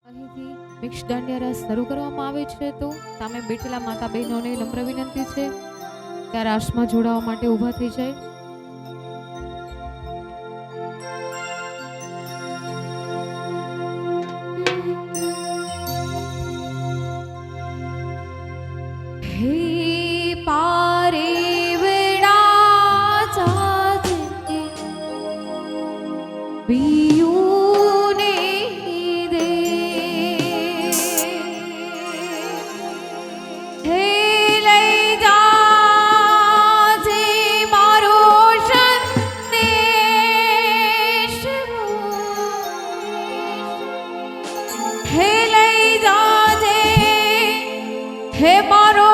અહીંથી મિક્સ દાંડિયા રાસ શરૂ કરવામાં આવે છે, તો સામે બેઠેલા માતા બહેનોને નમ્ર વિનંતી છે કે આ રાસમાં જોડાવા માટે ઊભા થઈ જાય. હે પારે વડા ચાંદને પિયુને દે, હે લઈ જાજે મારો સંદેશ, હે લઈ જાજે હે મારો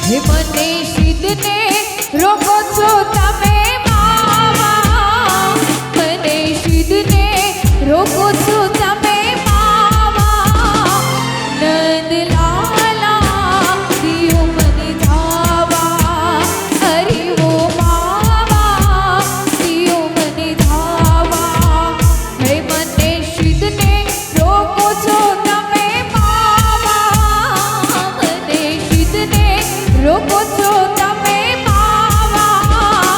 હે મને સિદ્ધને રોકો છો તમે માવા, મને સિદ્ધને રોકો છો તમે માવા, નંદલાલા દિયો મને ધાવા, હરિવો માવા દિયો મને ધાવા, હે મને સિદ્ધને રોકો છો તમે માવા, મને સિદ્ધને રોકો છો તમે માવા,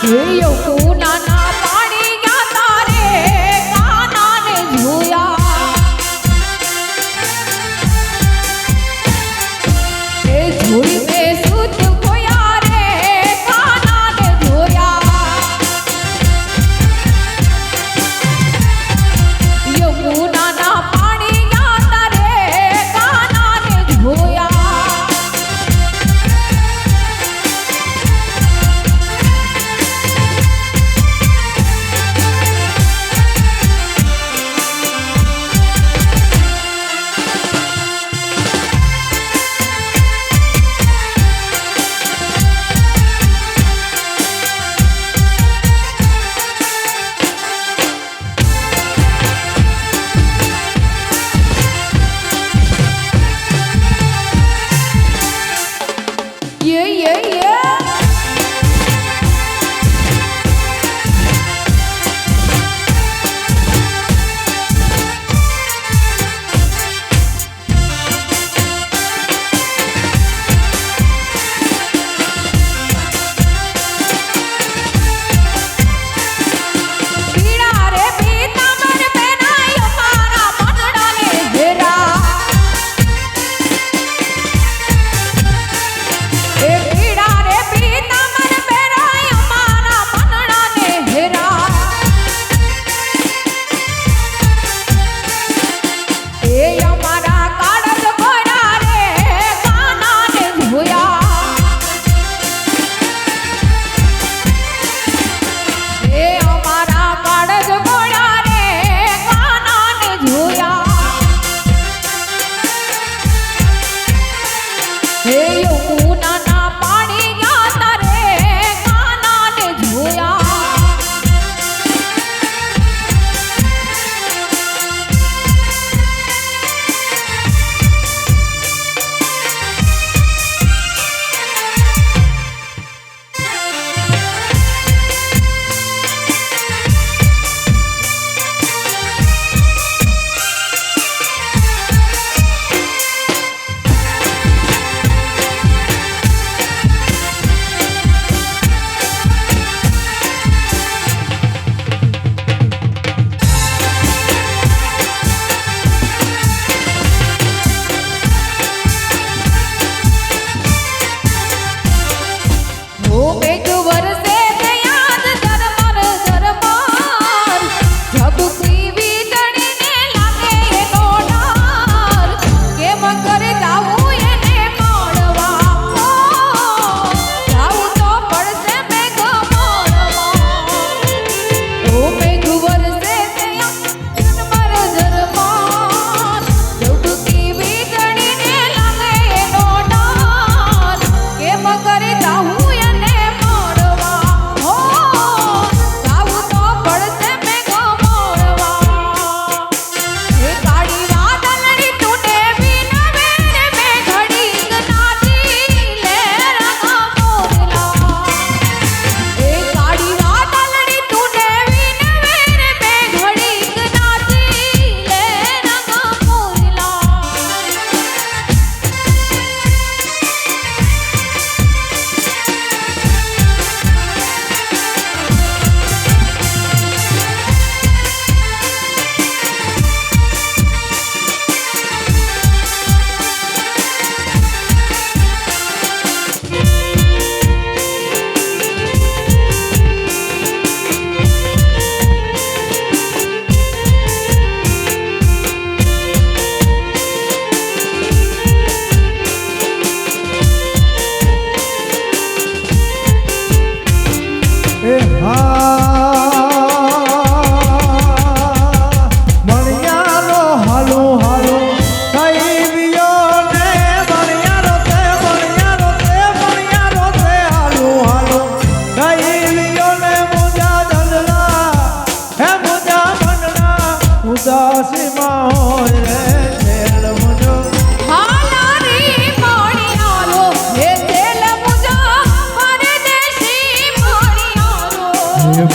હે યમુનાના પાણી ગયા તારે કાનાને જોયા હે જોઈ મે સુત ખોયા રે કાનાને જોયા યમુનાના પાણી ગયા તારે કાનાને જોયા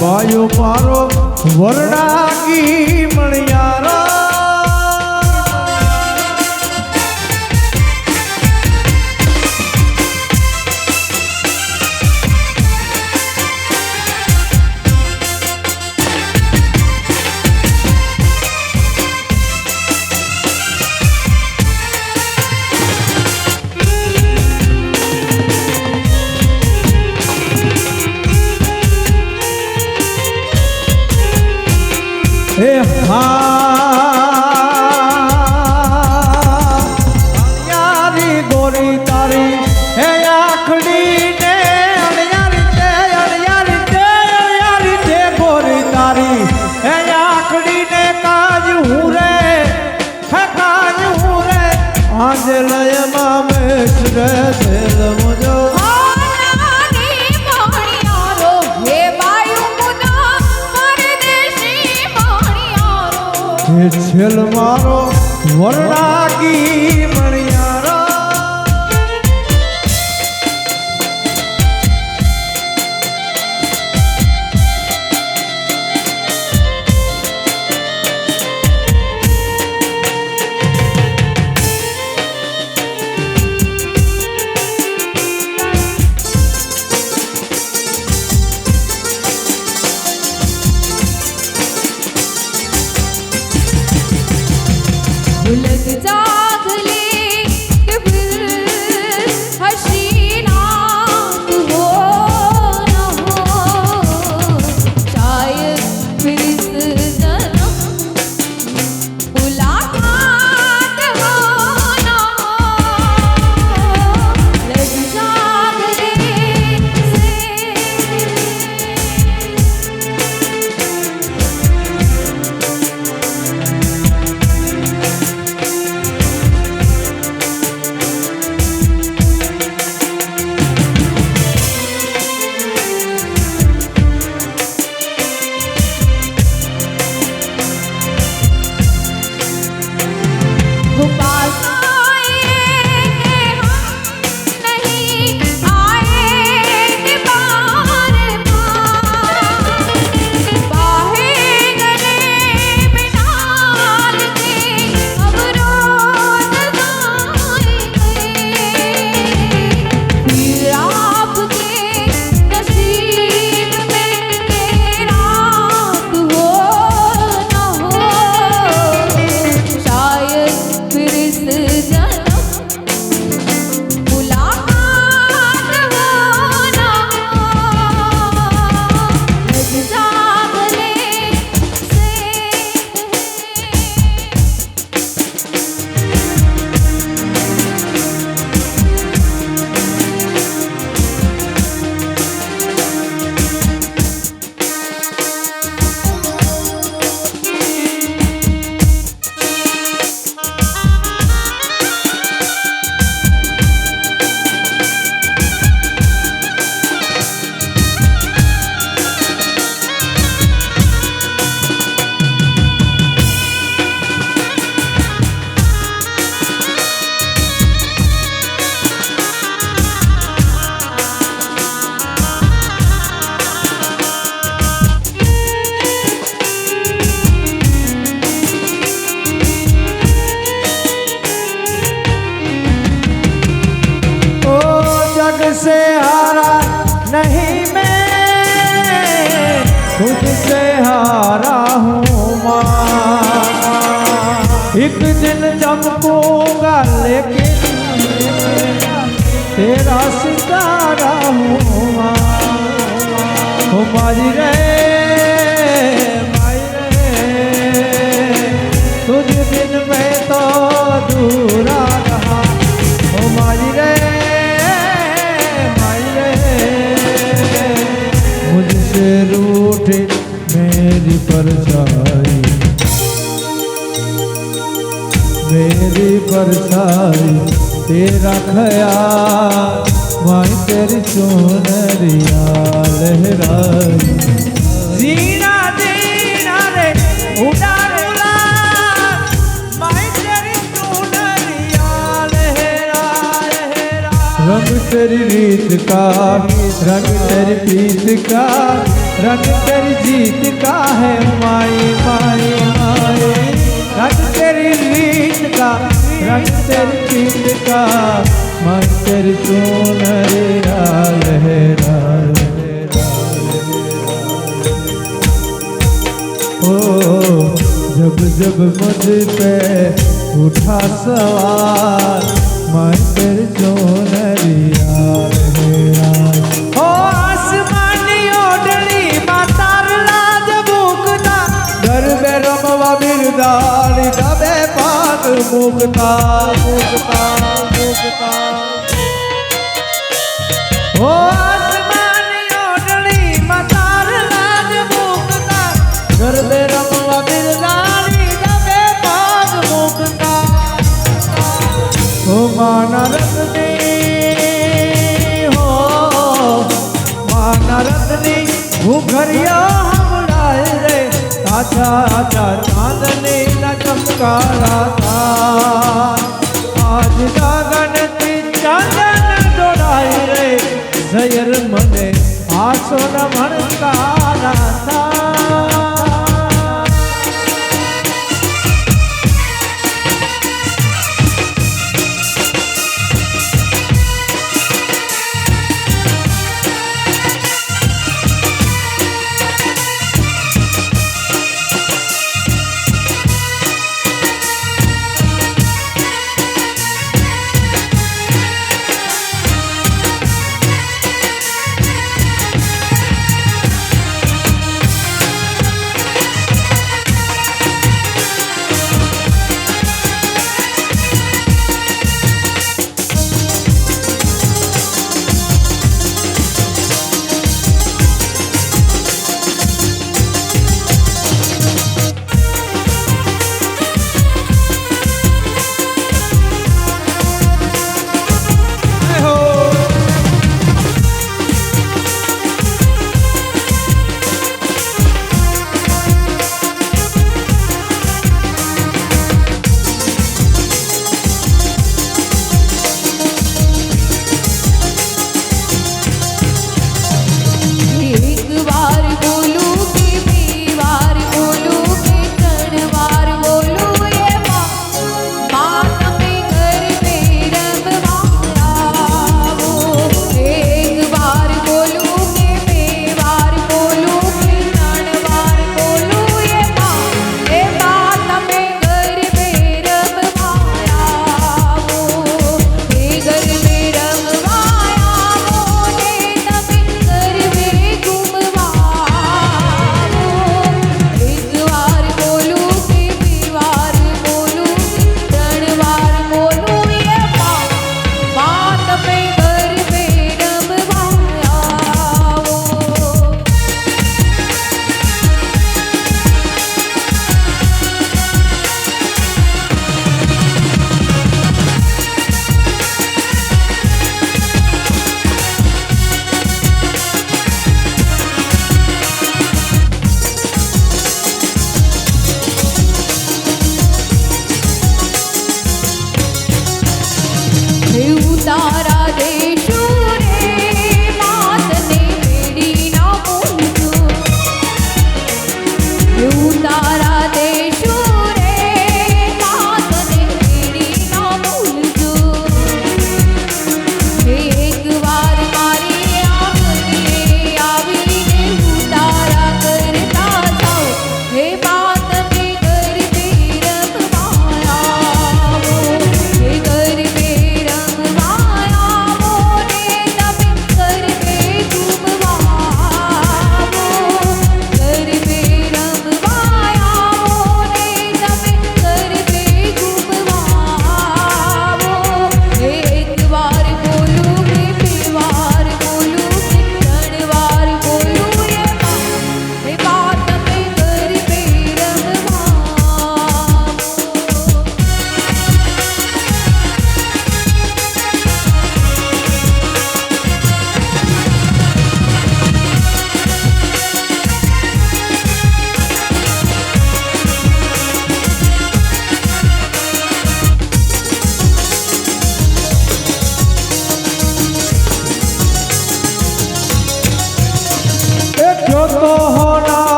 બાયો પારો વરડાકી મણિયારા અણિયારી ગોરી તારી હે આખડી ને અણિયારી તે ગોરી તારી હે આખડી ને કાજ હું રે હે કાજ હું રે આંજલયમાં મેચ રે દિલ મુજો છેલ મારો વરણાગી મણિયારો लग जाग ले कि फिर हसीना हो न हो शायद फिर इस जन्म मुलाकात हो न हो लग जाग ले से वो पास आएंगे हम नहीं आएंगे बार बार बाहें गले में डाल के अब रोज आएंगे फिर आपके नसीब में रात हो न हो शायद फिर इस जन्म मुलाकात हो न हो लग जाग ले से ओ जग से हारा नहीं मैं खुद से हारा हूँ माँ एक दिन चमकूंगा लेकिन तेरा सितारा हूँ माँ ओ मारी रे तुझ बिन मैं तो दूरा रहा ओ मारी रे मुझसे रूठे मेरी परछाई तेरा ख्याल माई तेरी चुनरिया लहराई जीना जीना रे उड़ान उड़ान माई तेरी चुनरिया लहरा लहरा रंग तेरी रीत का रंग तेरी प्रीत का रंग तेरी जीत का है माई माई माई रंग तेरी रीत का रंग तेरी प्रीत का माई तेरी चुनरिया लहरा लहरा ओ जब जब मुझ पे उठा सवाल माई तेरी चुनरिया लहरा ओ आसमानी ओढ़नी मातार लाज भूखता घर में रमवा દાળી ડબે પાક મુકતા મુકતા મુકતા ઓ આસમાની ઓઢણી માં તાર લાજ મુકતા ગરબે રમવા બિરદાળી ડબે પાક મુકતા ઓ માના રતની હો માના રતની ઘુઘરિયા હમણાય રે આછા આછા ચાંદની ના ચમકારા થા આજ ગગનથી ચાંદન ડોળાય રે જયર મને આસો ન મણકારા થા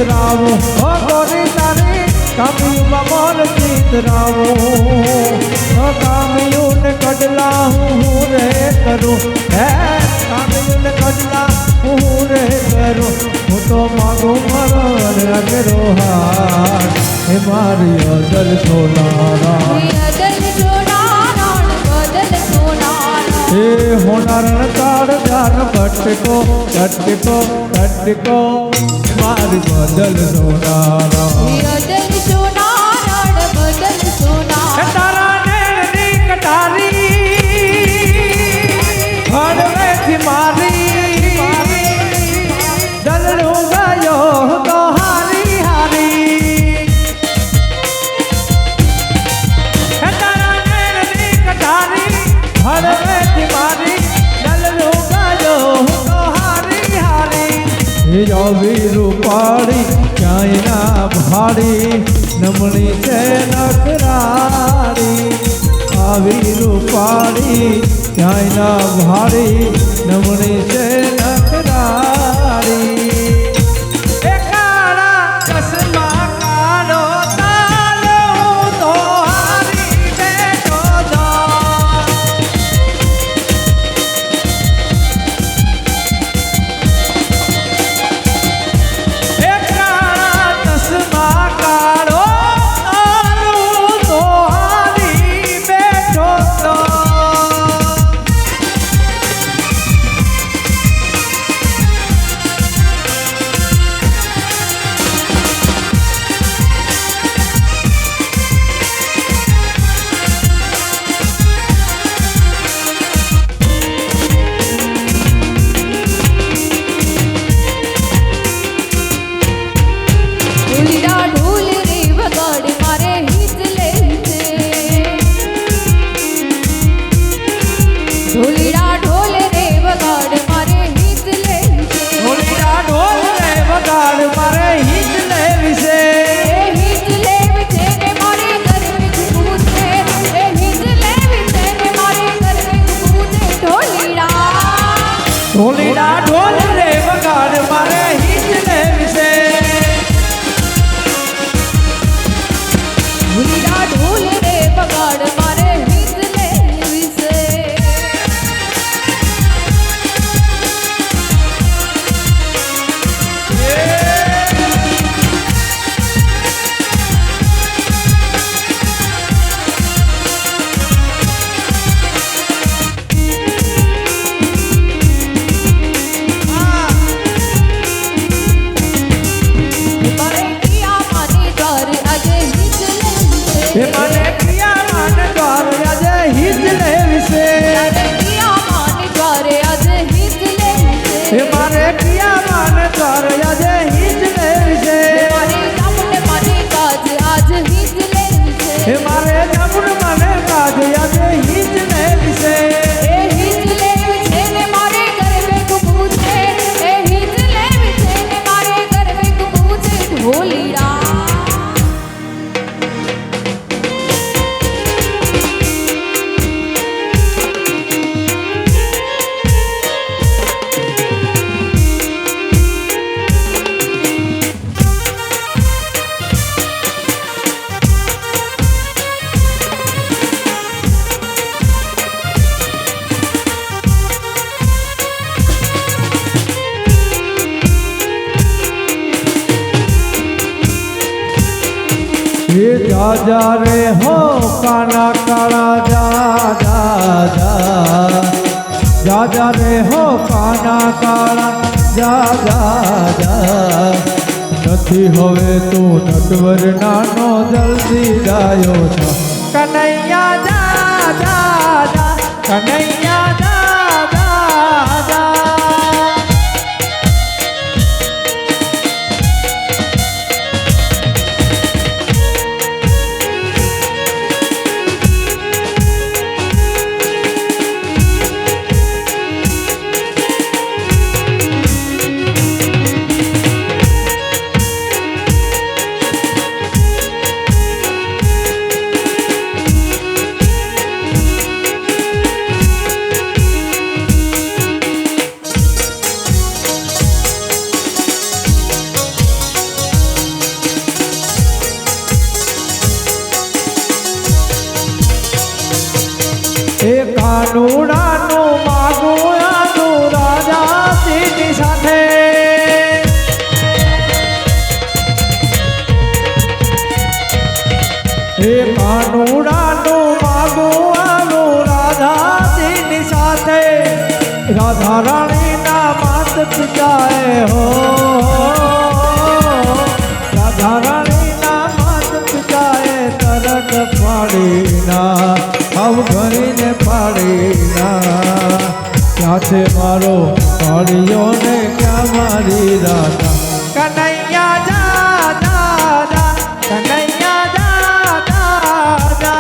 રાવો ઓ ગોરી તારી કામ્યું મમોર ચિત રાવો ઓ કામ્યું ને કડલા હું રે કરું હે કામ્યું ને કડલા હું રે કરું હું તો માગું મરણ અગરો હાર હે મારી અદલ સોનારા અદલ સોનારા હે હોનારણ તાળ જાન ભટકો ભટકો ભટકો મારી બદલ સોનારા બદલ સોના રણ બદલ સોના તારા નેણની કટારી હળવેથી મારી દલડું ગયો તો હારી હારી તારા નેણની કટારી હળવેથી મારી દલડું ગયો તો હારી હારી આવી રૂપાળી ક્યાંય ના ભાડી નમણી છે નખરાડી આવી રૂપાળી ક્યાંય ના ભાડી નમણી છે નખરાડી એ કાળા ચશ્મા કાળો તારો તો હારી બેઠો તો એ કાળા ચશ્મા કાળો તારો તો હારી બેઠો તો ઢોલીડા ઢોલ રે વગાડ મારે હિત લે છે ઢોલીડા ઢોલ રે વગાડ મારે હિત લે છે ઢોલીડા ઢોલ રે વગાડ મારે હિત લેવી છે એ હિત લેવી છે ને મારે ગરમી ખૂબું છે એ હિત લેવી છે ને મારે ગરમી ખૂબું છે ઢોલીડા ઢોલીડા ઢોલ રે વગાડ મારે હિત લેવી છે ઢોલીડા ઢોલ રે વગાડ મારે હિત લેવી છે મારે પિયા માની દ્વાર આજે હિત એ મને પ્રિયા માન દ્વાર આજે હિત લેવી છે મારે પિયા માની દ્વાર આજે હિત એ મારે પ્રિયા માન દ્વાર આજે હિત લેવી છે મારે જામુન માની કાજ આજ હિત લેવી છે એ મારે જમુન મને કાજ આજે હિત લેવી છે એ હિત લેવી છે ને મારે ગરબે કૂબું છે એ હિત લેવી છે ને મારે ગરબે કૂબું છે ઢોલીડા એ જા જા રે હો કાના કાળા જા જા જા જા જા રે હો કાના કાળા જા જા જા નથી હવે તું નટવર નાનો જલ્દી જાયો છો કનૈયા જા જા જા કનૈયા જા જા જા એ કાનુડાનું માગું આનું રાજા તેની સાથે એ કાનુડાનું માગું આનું રાજા તેની સાથે राधा रानी ना मात पिताए हो, राधा रानी ना मात पिताए तरक पाड़ी ना अब घरी ने पाड़ी ना क्या थे मारो पाड़ियों ने क्या मारी राधा कन्हैया जा दादा कन्हैया जा दादा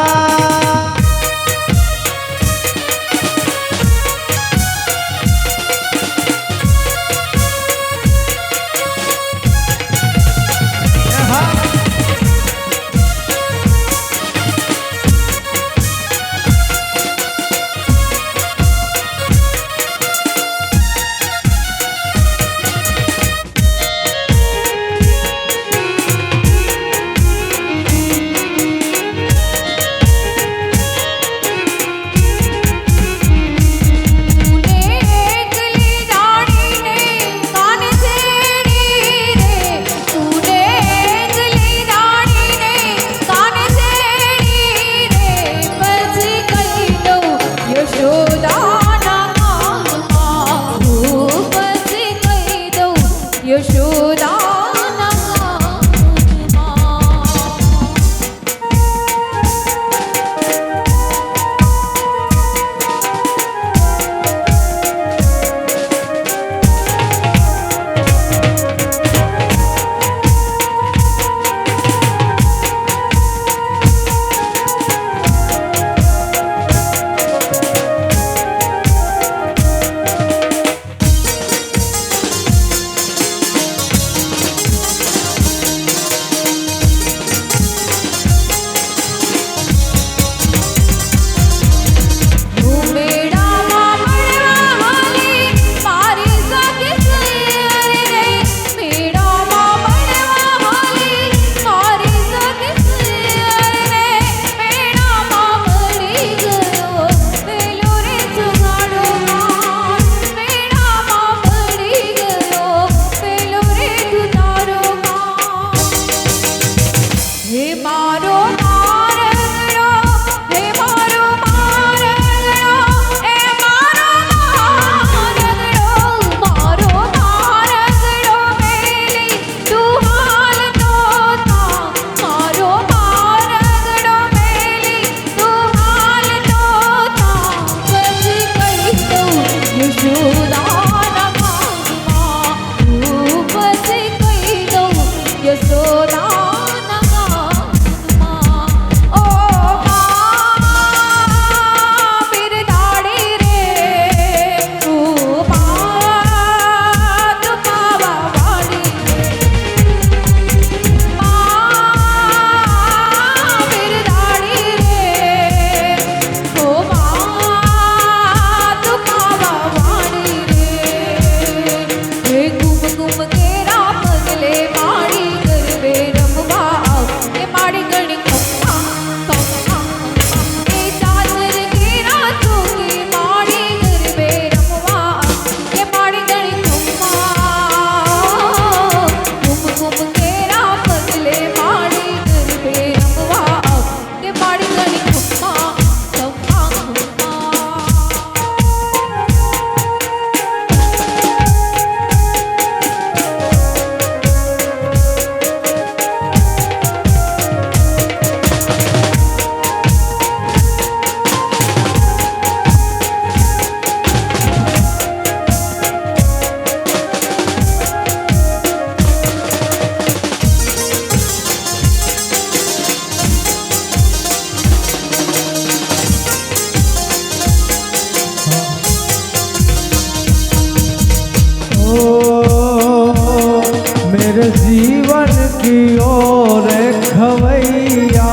मेरे जीवन की ओर खवैया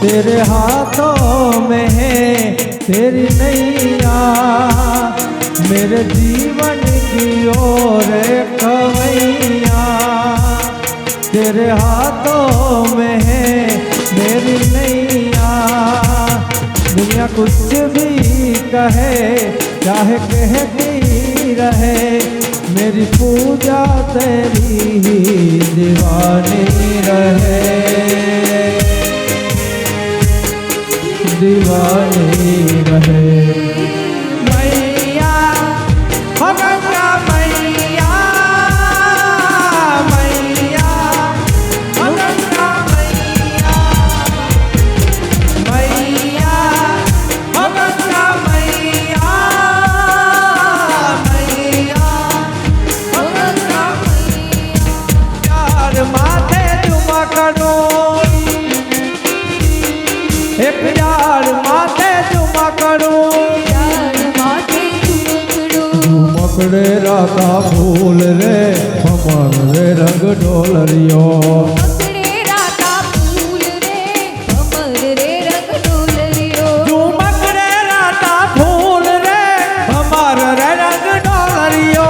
तेरे हाथों में है तेरी नैया। मेरे जीवन की ओर खवैया तेरे हाथों में है मेरी नैया। दुनिया कुछ भी कहे चाहे कहती रहे मेरी पूजा तेरी ही दीवानी रहे, दीवानी रहे। मैया પકડે રાતા ફૂલ રે ભમર રે રંગ ઢોલરિયો પકડે રાતા ફૂલ રે ભમર રે રંગ ઢોલરિયો તું પકડે રાતા ફૂલ રે ભમર રે રંગ ઢોલરિયો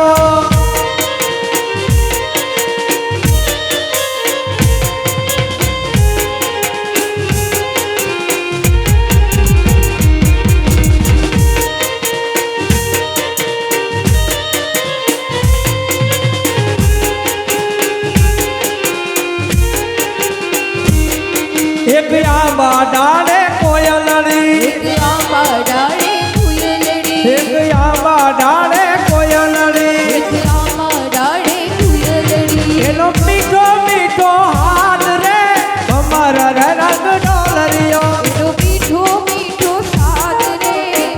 એક આંબા ડાળે કોયલડી એક આંબા ડાળે ફૂલડી એક આંબા ડાળે કોયલડી એક આંબા ડાળે ફૂલડી એનો મીઠો મીઠો હાથ રે ભમર રે રંગ ઢોલરિયો એનો મીઠો મીઠો સાદ રે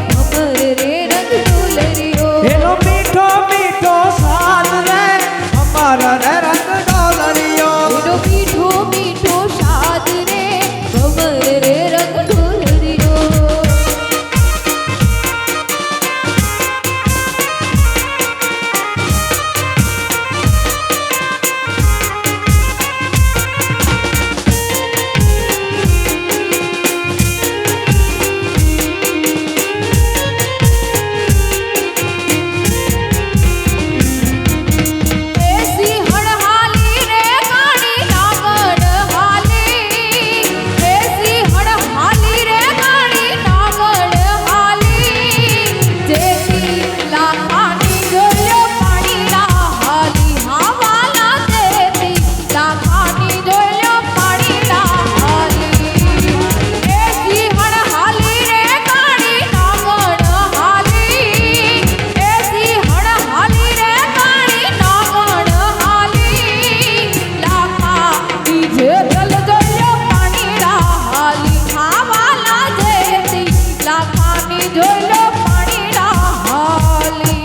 ભમર રે રંગ ઢોલરિયો એનો મીઠો મીઠો સાદ રે ભમર રે રંગ ઢોલરિયો એનો મીઠો મીઠો સાદ રે ભમર રે રંગ ઢોલરિયો એસી હળહાલી રે કાળી નાગડ હાલી એસી હળહાલી રે કાળી નાગડ હાલી જેથી લાખાની જોયો પાણીના હાલી હાવાલા જેથી લાખાની જોયો પાણીના હાલી એસી હળહાલી રે કાળી નાગડ હાલી એસી હળહાલી રે કાળી નાગડ હાલી લાખા બીજે જલ જોયો પાણીના હાલી હાવાલા જેથી લાખાની જોયો પાણીના હાલી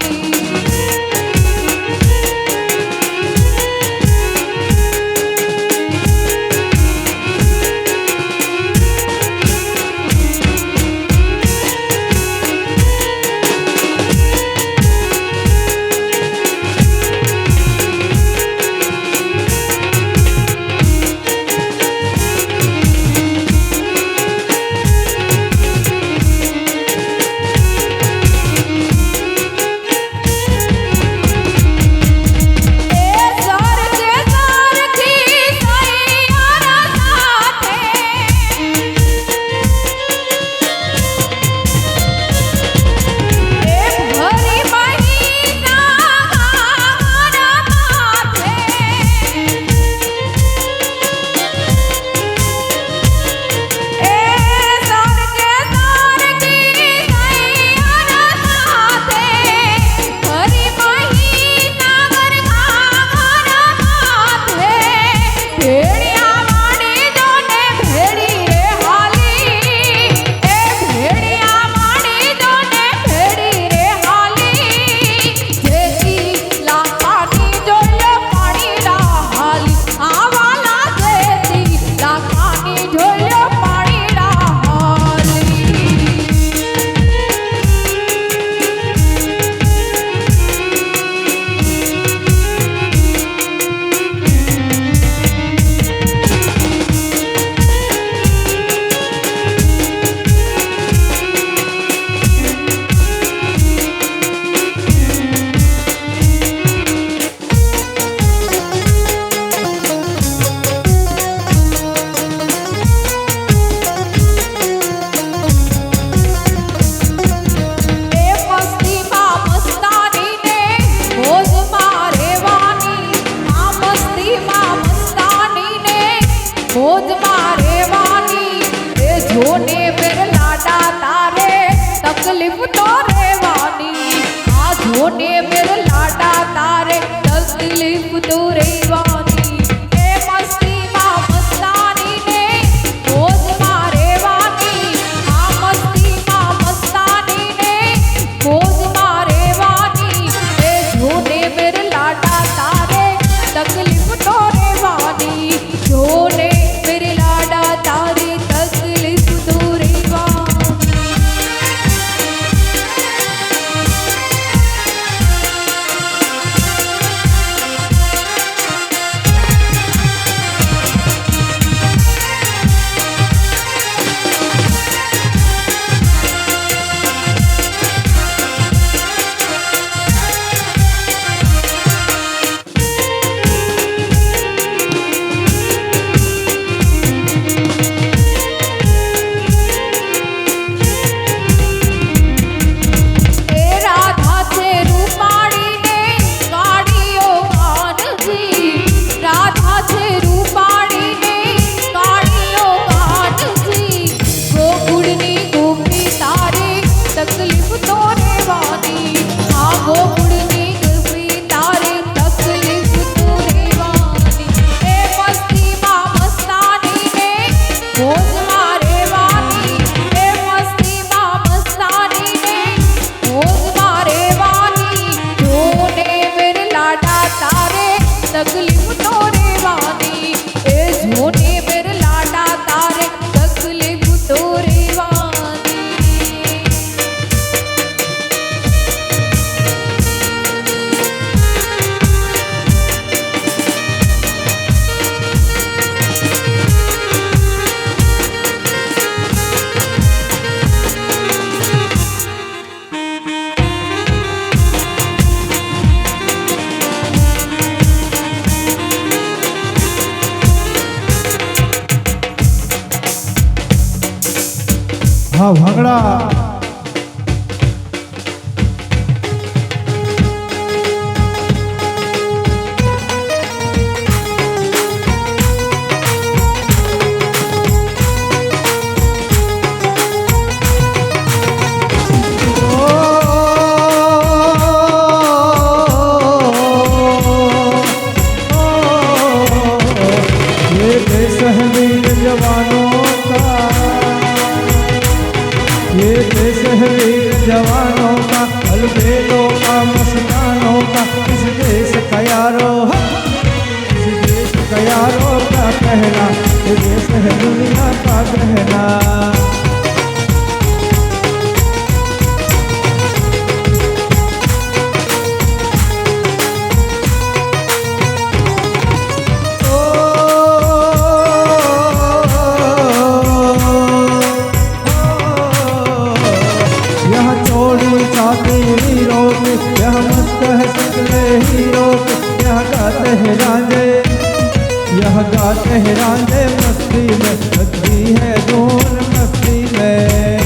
એ સરજે સરખી સૈયારા સાથે એ ભરી મહિના મારા માથે એ સરજે સરખી સૈયારા સાથે ભરી મહિના મારા માથે ભેડિયા માડી દોને ભેડી રે હાલી એ ભેડિયા માડી દોને ભેડી રે હાલી જેથી લાખાની જોયો પાણીના હાલી આવાલા જેથી લાખાની જોયો પાણીના હાલી એ મસ્તીમાં મસ્તાની ને મોજમાં રહેવાની આ મસ્તીમાં મસ્તાની ને મોજમાં રહેવાની એ જોને મેર લાડા તારે તકલીફ તો રહેવાની આ જોને મેર લાડા તારે તકલીફ તો રહેવાની એ મસ્તીમાં મસ્તાની ને મોજમાં રહેવાની આ મસ્તીમાં મસ્તાની ને મોજમાં રહેવાની એ જોને મેર લાડા તારે તકલીફ તો રહેવાની જોને મેર લાડા તારે તકલીફ તો રહેવાની હા ભાંગડા ये देश है वीर जवानों का अलबेलों का मस्तानों का इस देश का यारो इस देश का यारो का कहना ये देश है दुनिया का कहना यह मस्त है सकले हीरो यह गाते हैं रांझे यह गाते हैं रांझे मस्ती में लगती है धून मस्ती में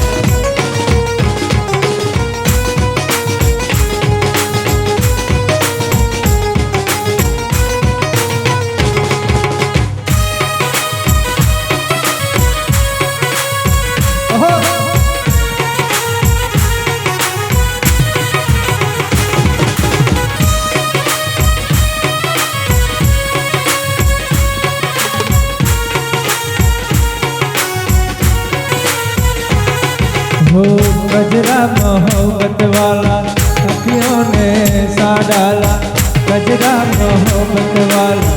हो गजरा मोहब्बत वाला अखियों ने सा डाला गजरा मोहब्बत वाला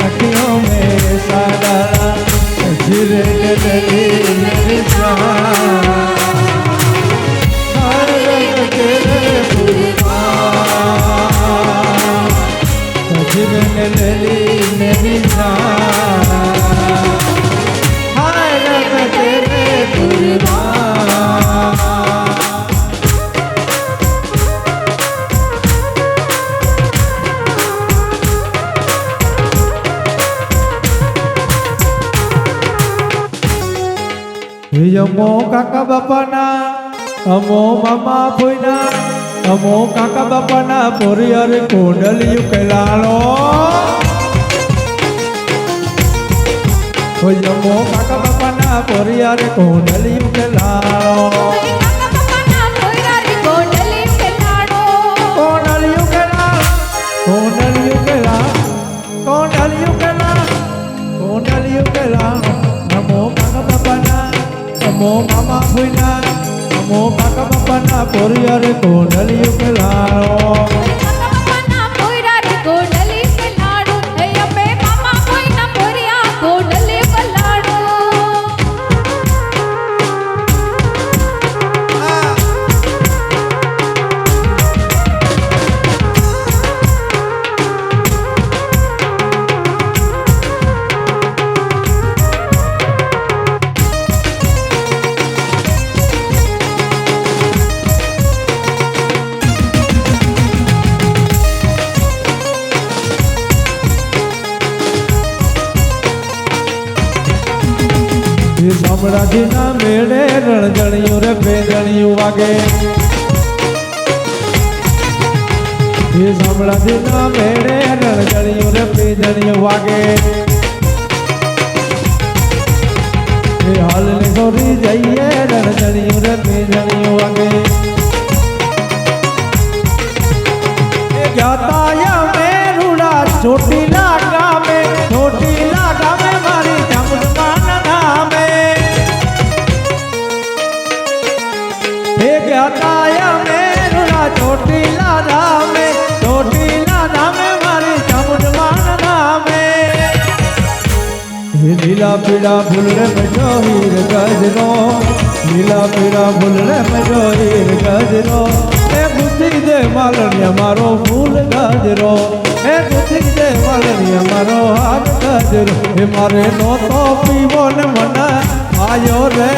अखियों में सा डाला गजरे गजरे मेरे जान हर गजरे गजरे गजरे मेरी जान हर गजरे कुर्बान અમો કાકા બાપાના અમો મામા ભોયના અમો કાકા બાપાના પોરિયર કોડલિયું કેલાળો અમો કાકા બાપાના પોરિયર કોડલિયું કેલાળો કોડલિયું કેલા કોડલિયું કેલા કોડલિયું કેલા કોડલિયું કેલાળો અમો કાકા બાપાના અમો મામા ભોયના અમો કાકા બાપાના પોરિયર કોડલિયું કેલાળો શામળાજીના મેળે રણજણિયું રે બેજણિયું વાગે એ શામળાજીના મેળે રણજણિયું રે બેજણિયું વાગે એ હાલને સોરી જઈએ રણજણિયું રે બેજણિયું વાગે એ જાતાયા મેરુડા ચોટીલા ગામે મારી ચામુંડમાના ધામે હતાયા મેરુડા ચોટીલા ધામે મારી ચામુંડમાના ધામે લીલા પીળા ફૂલ રે મજો હીર ગજરો લીલા પીળા ફૂલ રે મજો હીર ગજરો એ બુદ્ધિ દે માલણિયા મારો ફૂલ ગજરો એ બુદ્ધિ દે માલણિયા મારો હાથ ગજરો એ મારે નોતો પીવો ને મને આયો રે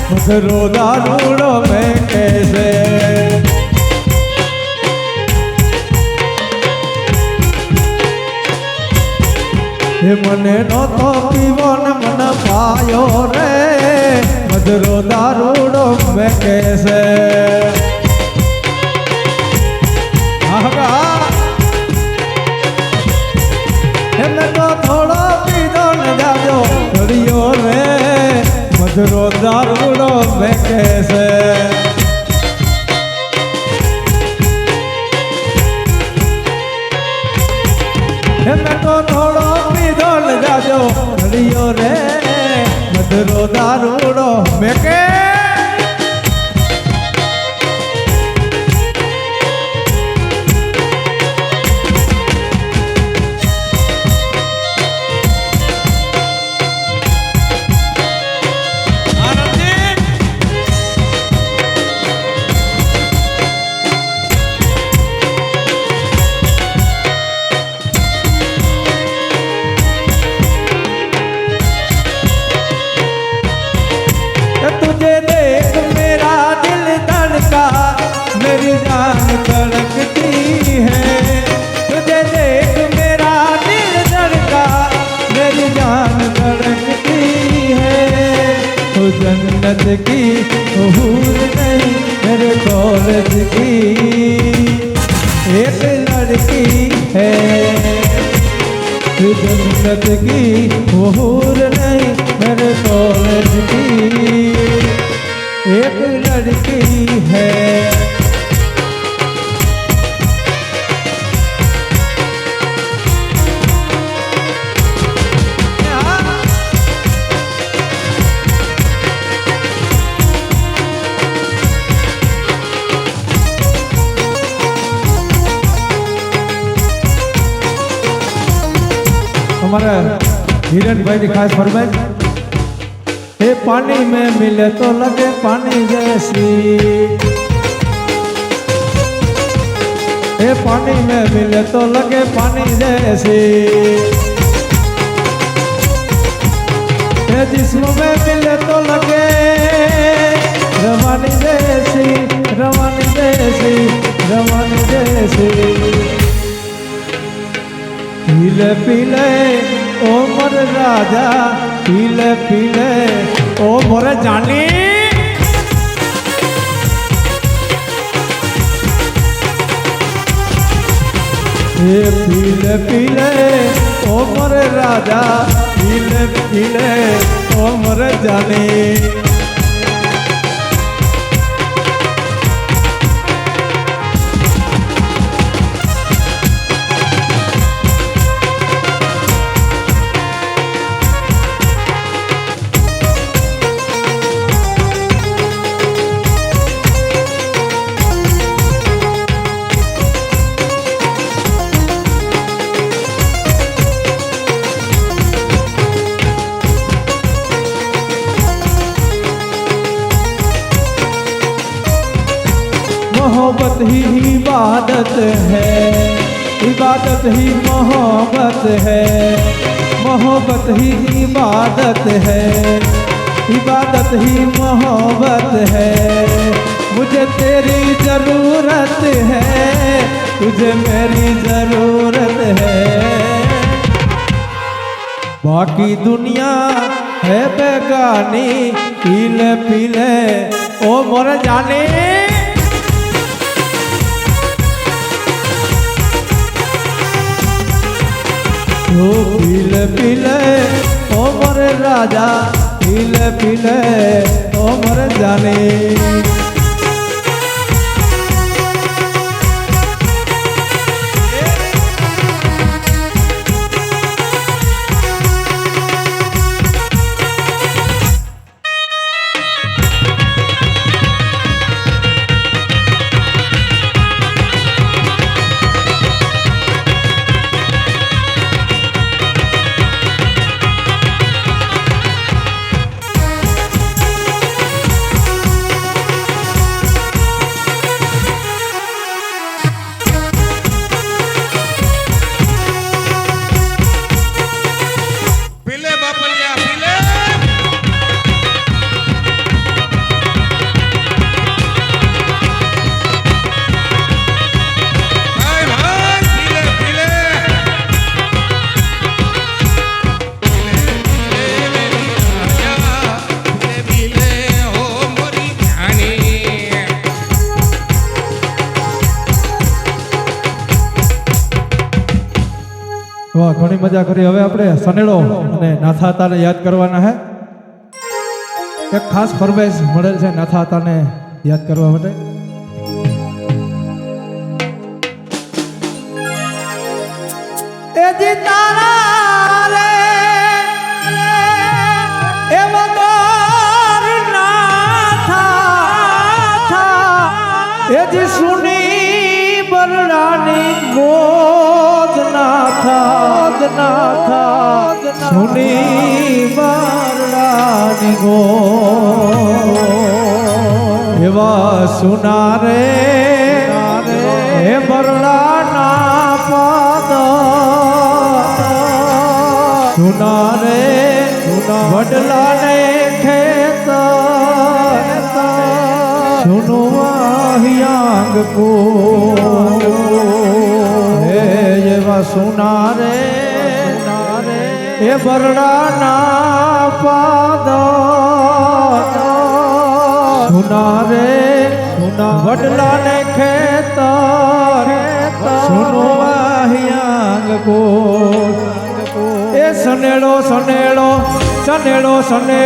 मुझरो दारूड़ो में कैसे हे मने नो तो पीवो न मन पायो रे મધરો દારૂડો મેં કેસે એને તો થોડો પીધો ને જાજો ઘડિયો રે મધરો દારૂડો મેં કેસે એને તો થોડો પીધો ને જાજો ઘડિયો રે મધરો દારૂડો મેં કે तुझे देख मेरा दिल धड़का मेरी जान धड़कती है तुझे देख मेरा दिल धड़का मेरी जान धड़कती है तू जन्नत की हूर नहीं मेरे कॉलेज की एक लड़की है तू जन्नत की हूर नहीं मेरे कॉलेज की एक लड़की है हमारा हिरण भाई की खास फरमाइश हे पानी में मिले तो लगे पानी जैसी हे पानी में मिले तो लगे पानी जैसी हे जिस्म में मिले तो लगे रवानी जैसी रवानी जैसी रवानी जैसी पीले पीले ओ मोर राजा पीले पीले ओ मोर जानी ये पीले पीले ओ मोर राजा पीले पीले ओ मोर जानी मोहब्बत ही इबादत है इबादत ही मोहब्बत है मोहब्बत ही इबादत है इबादत ही मोहब्बत है मुझे तेरी जरूरत है तुझे मेरी जरूरत है बाकी दुनिया है बेगानी पीले पीले ओ मोर जाने ओ पीले पीले ओ मोर राजा पीले पीले ओ मोर जाने ઘણી મજા કરી. હવે આપણે સનેડો અને નાથાતાને યાદ કરવાના હે. એક ખાસ ફરમાઈશ મળેલ છે નાથાતાને યાદ કરવા માટે. એ જી તારા રે એવો દોર નાથા એ જી સુની બરડાની ગોદ નાથા સુની બરડાની ગોદ એવા સુનારે હે બરડાના પાદ સુનારે વડલાને ખેત સુનવાહિયાંગ કો હે એવા સુનારે એ બરડાના પાદ સુનારે વડલાને ખેત સુનવાહિયાંગ કો એ સનેડો સનેડો સનેડો સનેડો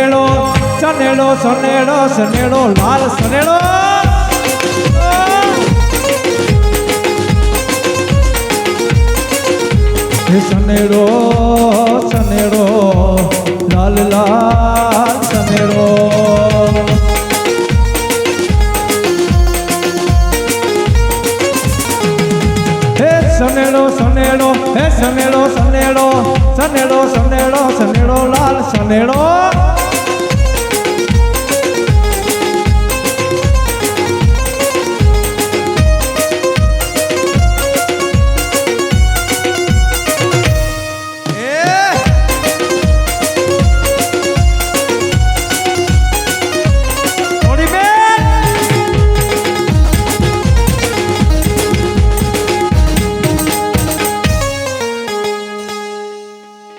સનેડો સનેડો સનેડો લાલ સનેડો એ સનેડો સનેડો લાલ લાલ સનેડો સનેડો સનેડો હે સનેડો સનેડો સનેડો સનેડો સનેડો લાલ સનેડો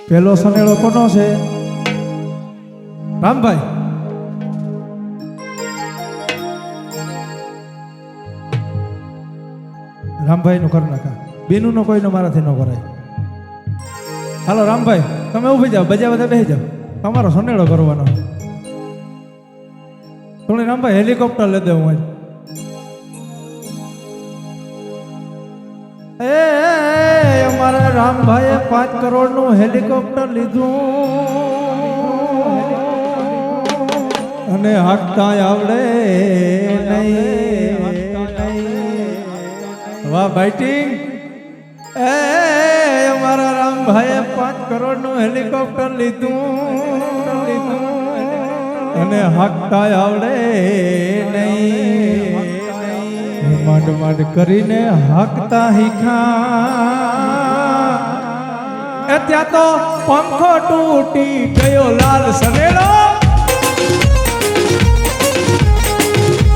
પેલો સનેડો કોનો છે? રામભાઈ. રામભાઈ નું કરી નાખા. બેનું નો કોઈનો મારાથી ન કરાય. હાલો રામભાઈ તમે ઉભી જાઓ, બજા બધા બેસી જાઓ. તમારો સનેડો કરવાનો. થોડી રામભાઈ હેલિકોપ્ટર લઈ દઉં હું. અમારા રામભાઈએ 5 કરોડનું હેલિકોપ્ટર લીધું અને હાંકતા આવડે નહીં. વાહ બાઇટિંગ. એ અમારા રામભાઈએ 5 કરોડનું હેલિકોપ્ટર લીધું અને હાંકતા આવડે નહીં. માંડ માંડ કરીને હાંકતા હીખા ત્યાં તો પંખો તૂટી ગયો લાલ સનેડો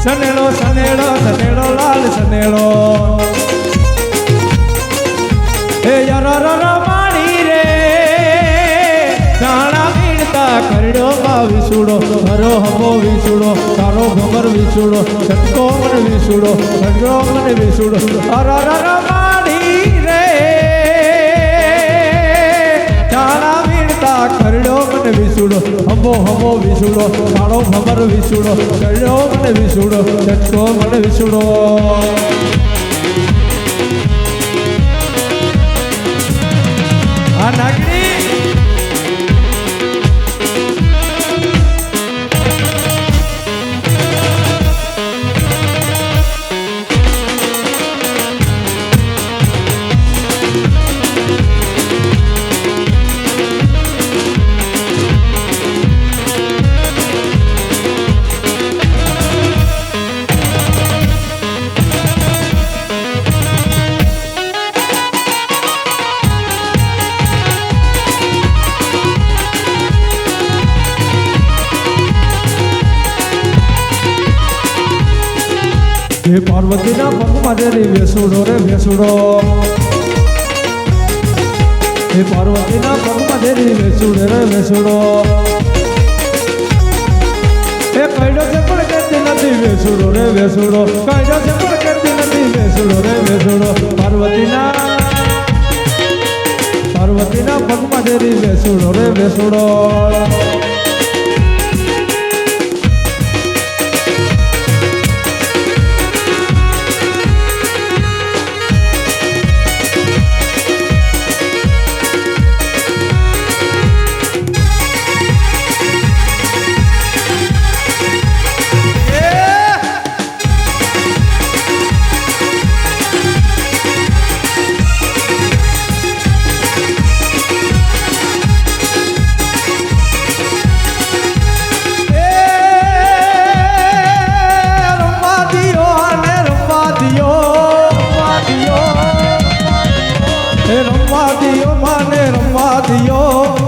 સનેડો સનેડો સનેડો લાલ સનેડો હે યાર માણી રે જાણા વીણતા કરડો માં વિસુડો હરો હમો વિસુડો તારો ભમર વિસુડો છટકો મન વિસુડો ખડરો મન વિસુડો માણી રે જાણા વીણતા કરડો મન વિસુડો હમો હમો વિસુડો તારો ભમર વિસુડો કરડો મન વિસુડો છટકો મન વિસુડો. આ નાગણી હે પાર્વતીના પગમાં દેરી વેસુડો રે વેસુડો હે પાર્વતીના પગમાં દેરી વેસુડો રે વેસુડો હે કઈડો છે પણ કરતી નથી વેસુડો રે વેસુડો કઈડો છે પણ કરતી નથી વેસુડો રે વેસુડો પાર્વતીના પાર્વતીના પગમાં જેરી બેસુડો રે બેસુડો.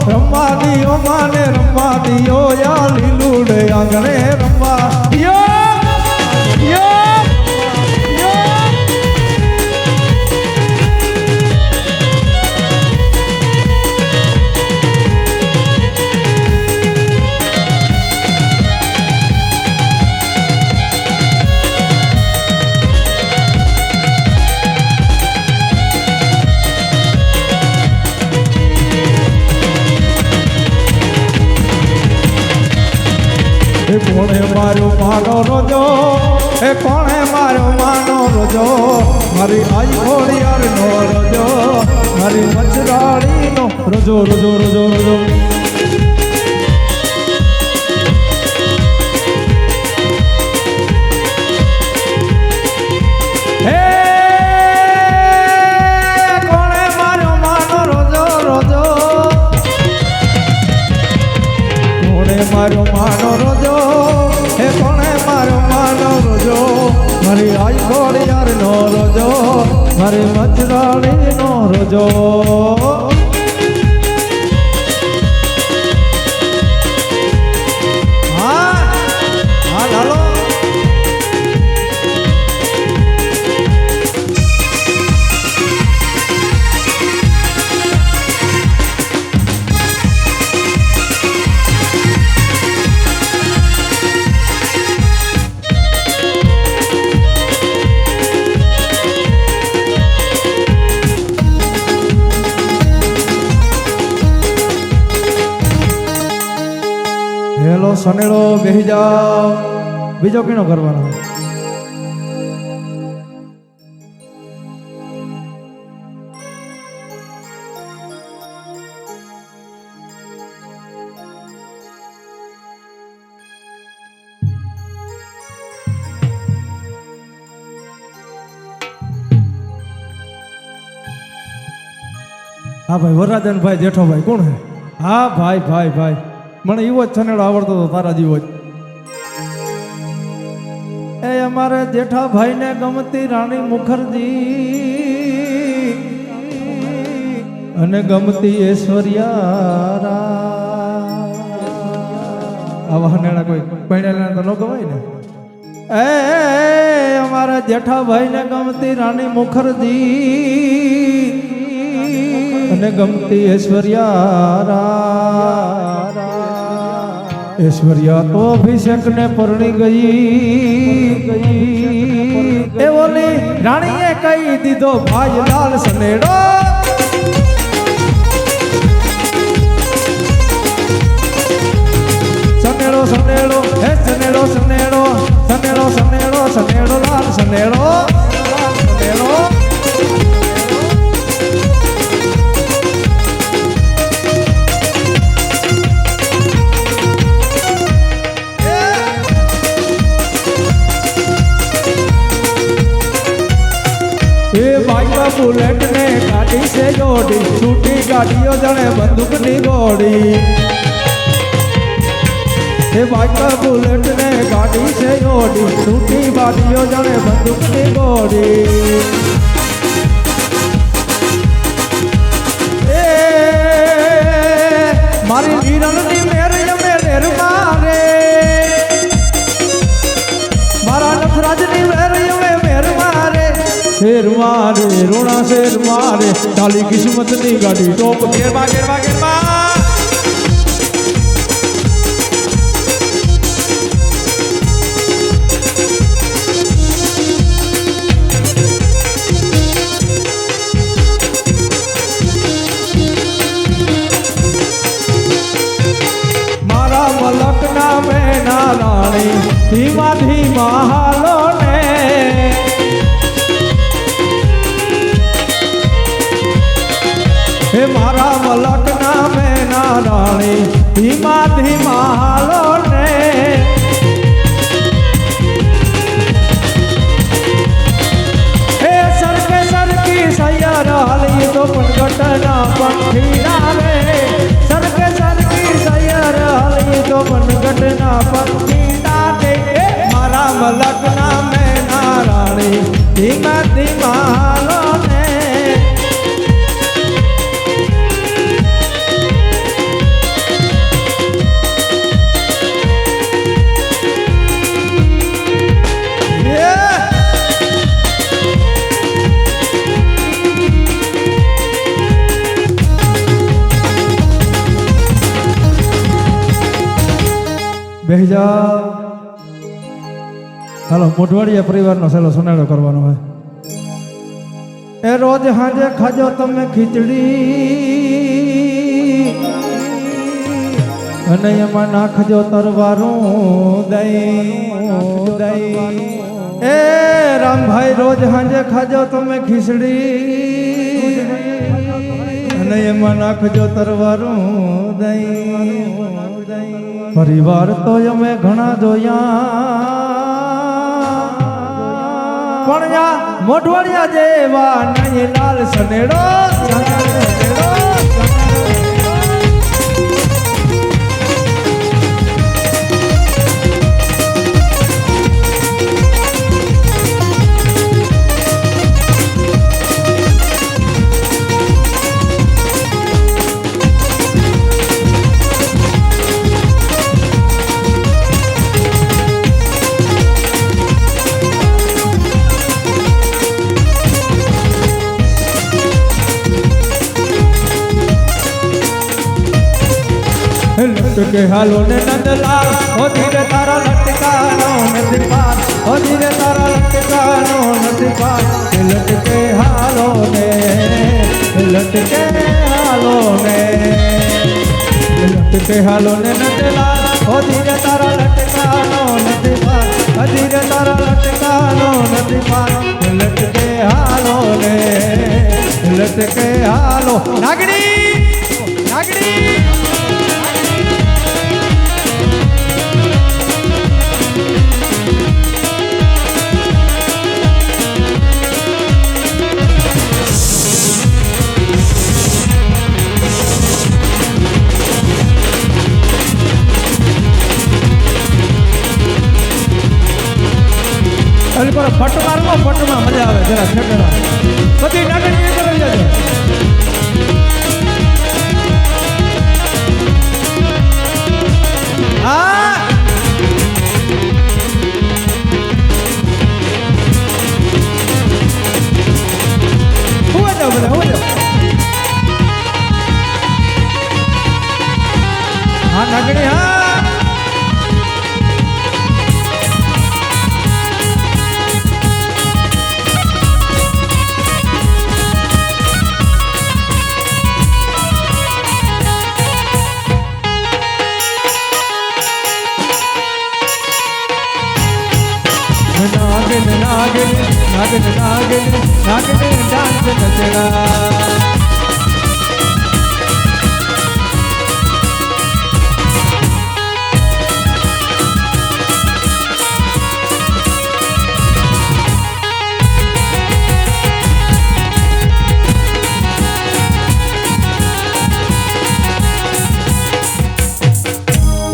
રમવા દિયો માને રમવા દિયો યા લીલુડે આંગણે રમવા દિયો. કોણે મારો માનો રોજો એ કોણે મારો માનો રોજો મારી આઈ ઘોડિયાર નો રોજો મારી મચરાડી નો રોજો રોજો રોજો રોજો. હે કોણે મારો માનો રોજો રોજો કોણે મારો માનો રોજો હે કોણે મારો માનો રોજો મારી આઈ ઘોડિયાર નો રોજો મારી મચરાડી નો રોજો. હા હા લાલો હેલો સનેડો બેહી જાઓ. બીજો કેનો કરવાનો? હા ભાઈ વરરાજન ભાઈ જેઠો ભાઈ કોણ હે? હા ભાઈ ભાઈ ભાઈ મને એવો જ છનેડો આવડતો હતો તારા જેવો જ. એ અમારે જેઠા ભાઈ ને ગમતી રાણી મુખર્જી અને ગમતી ઐશ્વર્યા. આવા હનેડા કોઈ પૈણેલા તો ન ગવાય ને. એ અમારા જેઠા ભાઈ ને ગમતી રાણી મુખર્જી અને ગમતી ઐશ્વર્યા. ઐશ્વર્યા તો અભિષેક ને પરણી ગઈ એ ઓલી રાણીએ કહી દીધો ભાઈ લાલ સનેડો. સનેડો સનેડો હે સનેડો સનેડો સનેડો સનેડો સનેડો લાલ સનેડો સનેડો. બુલેટ ને ગાડી से जोड़ी छूटी गाड़ियों जने बंदूक नी गोड़ी. हे बाइक बुलेट ने गाड़ी से जोड़ी छूटी गाड़ियों जने बंदूक नी गोड़ी. ए मारी वीरन नी मेरे मेरे मारे मारा नखराज नी मेरे मेरे मारे. शेर मारे रोना शेर मारे डाली किस्मत नी गाड़ी टोप गेरवा गेरवा गेरवा. ધીમા ધીમા હાલો ને હે મારા મલક નામે ના રાણી ધીમા ધીમા હાલો ને હે સરકે સરકી સૈયર હાલી તો પણ ઘટના પંખી ડાલે સરકે સરકી સૈયર હાલી તો પણ ઘટના પંખી ડાલે મારા મલક નામે ના રાણી ધીમા ધીમા હાલો ને બેહજા હાલો મોઢવાડિયા પરિવારનો સહેલો સુનાળો કરવાનો હોય એ રોજ હાજે ખાજો તમે ખીચડી અને એમાં નાખજો તરવારું દહીં એ રામભાઈ રોજ હાજે ખાજો તમે ખીચડી અને એમાં નાખજો તરવારું દહીં પરિવાર તો અમે ઘણા જોયા પણ મોઢવાડિયા જેવા નહીં લાલ સનેડો लटके हालो ने नंदलाल ओ धीरे तारा लटकानो नदी पार ओ धीरे तारा लटकानो नदी पार लटके हालो ने लटके हालो ने लटके हालो ने नंदलाल ओ धीरे तारा लटकानो नदी पार ओ धीरे तारा लटकानो नदी पार लटके हालो ने लटके हालो नागड़ी नागड़ी ફટ મારવો ફટમાં મજા આવે જરા ઠેકડા બધી નાગણી કરી જજો હા હું જાવ બધા હું જાવ હા નાગણી હા नागिन नागिन नागिन नागिन डांस नचड़ा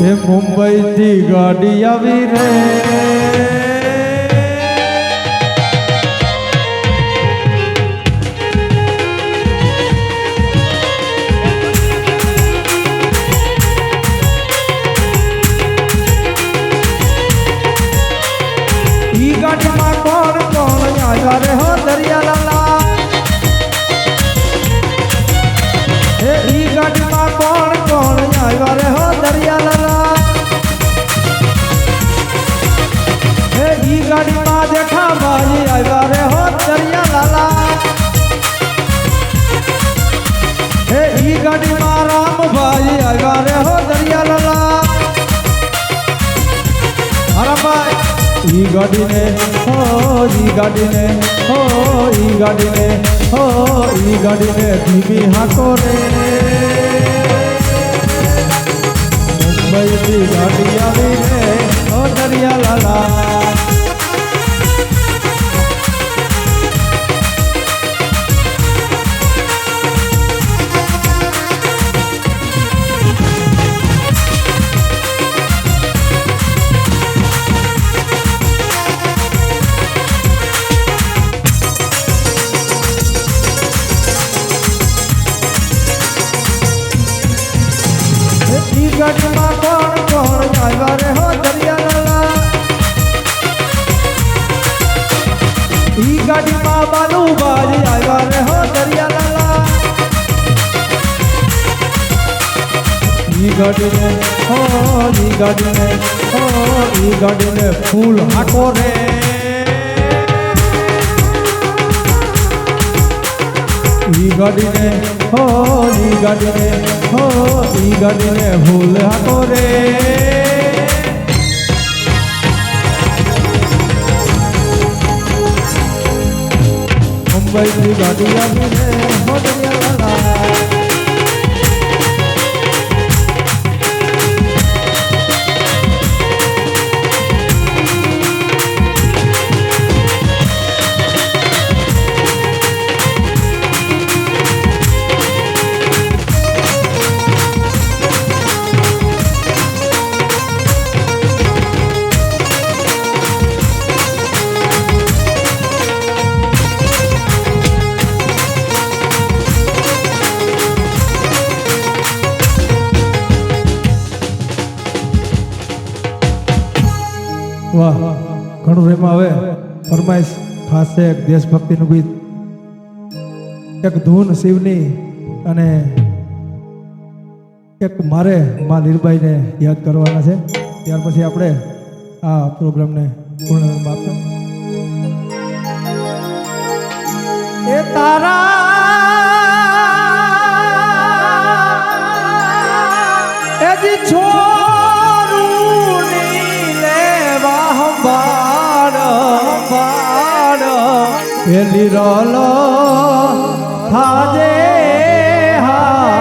ये मुंबई थी गाड़ी आवी रे रे हो दरिया लाला हे ई गाड़ी में कौन कौन आया रे हो दरिया लाला हे ઈ ગાડીને હો ઈ ગાડીને હો ઈ ગાડીને હો ઈ ગાડીને ધીમી હાકો રે મુંબઈથી ગાડી આવીને ઓ દરિયા લાલા ગાડીમાં કોણ કોણ આવ્યા રે હો દરિયા લાલા ઈ ગાડીમાં બાલુબાજ આવ્યા રે હો દરિયા લાલા ઈ ગાડીને હો ઈ ગાડીને હો ઈ ગાડીને ફૂલ હાકો રે ઈ ગાડીને હો ઈ ગાડીને હો ઈ ગાડીને ફૂલ હાકો રે મુંબઈથી ગાડી આવીને હો દરિયા લાલા વાહ ઘણું રેમાં આવે ફરમાઈશ ખાસ છે એક દેશભક્તિનું ગીત એક ધૂન શિવની અને એક મારે માં લીરબાઈને યાદ કરવાના છે ત્યાર પછી આપણે આ પ્રોગ્રામને પૂર્ણ આપશું એ તારા એ જી છોરું પેલી રોલો થાજે હાબદી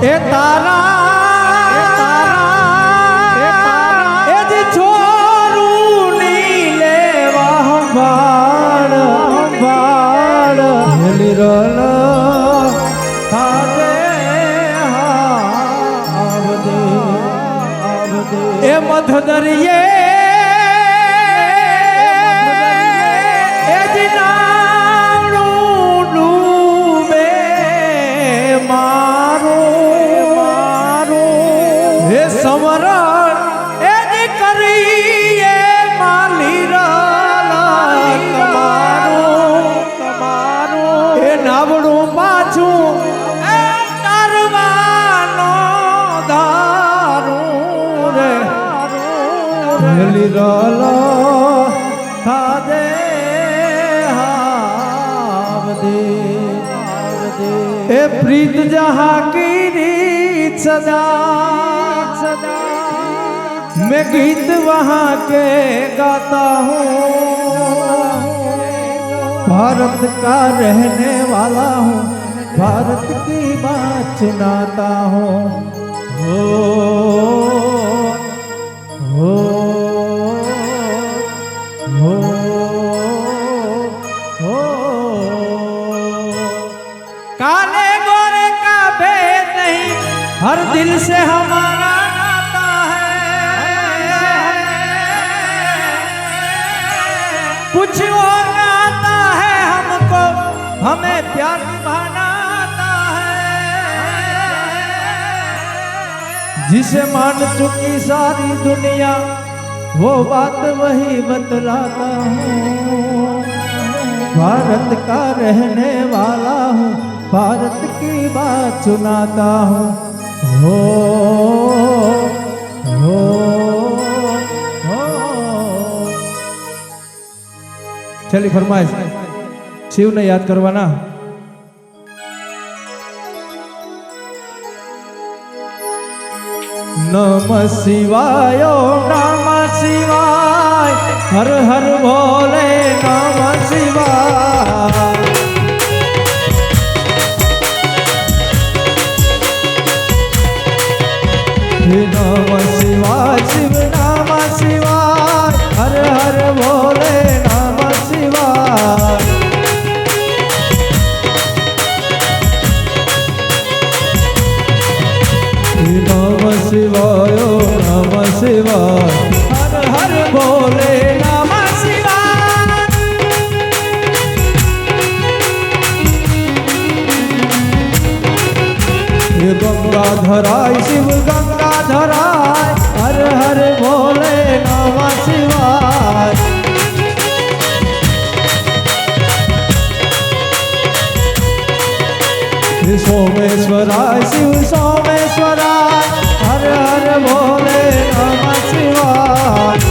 એ તારા એ જે છોરું ની લેવા હંભાળ પેલી રોલો થાજે હાબદી એ મધ દરિયે રોલો થાજે हावदे ए प्रीत जहाँ की रीत सदा मैं गीत वहाँ के गाता हूँ भारत का रहने वाला हूँ भारत की बात सुनाता हूँ हो हो हो हो काले गोरे का भेद नहीं हर दिल से हमारा नाता है कुछ और आता है हमको हमें प्यार निभाना आता है जिसे मान चुकी सारी दुनिया वो बात वही बतलाता हूँ भारत का रहने वाला हूँ भारत की बात सुनाता हूँ हो हो हो चलिए फरमाइश शिव ने याद करवाना નમ શિવાય નમ શિવાય હર હર ભોલે નમ શિવાય નમ શિવાય શિવ નમ શિવાય હર હર ભોલે નમ શિવાય નમ શિવાય નમ શિવાય હર હર ભોલે નમ શિવાય ગંગાધરાય શિવ ગંગાધરાય હર હર ભોલે નમ શિવાય સોમેશ્વરાય શિવ સોમેશ્વરાય હર હર ભોલે નમ શિવાય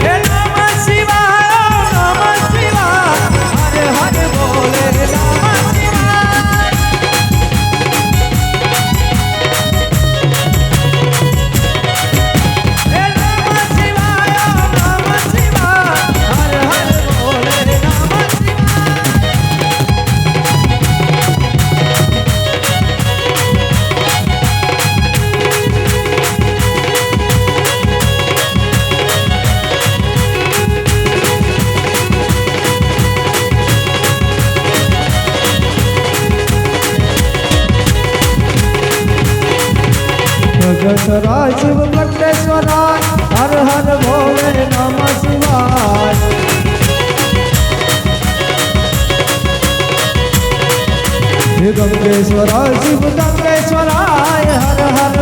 નમ શિવાય નમ શિવાય હર હર ભોલે નમ શિવાય નમ શિવાય નમ શિવાય હર હર ભોલે નમ શિવાય ગગનરાય શિવ ગંગેશ્વરાય હર હર ભોલે નમ શિવાય ગંગેશ્વરાય શિવ ગંગેશ્વરાય હર હર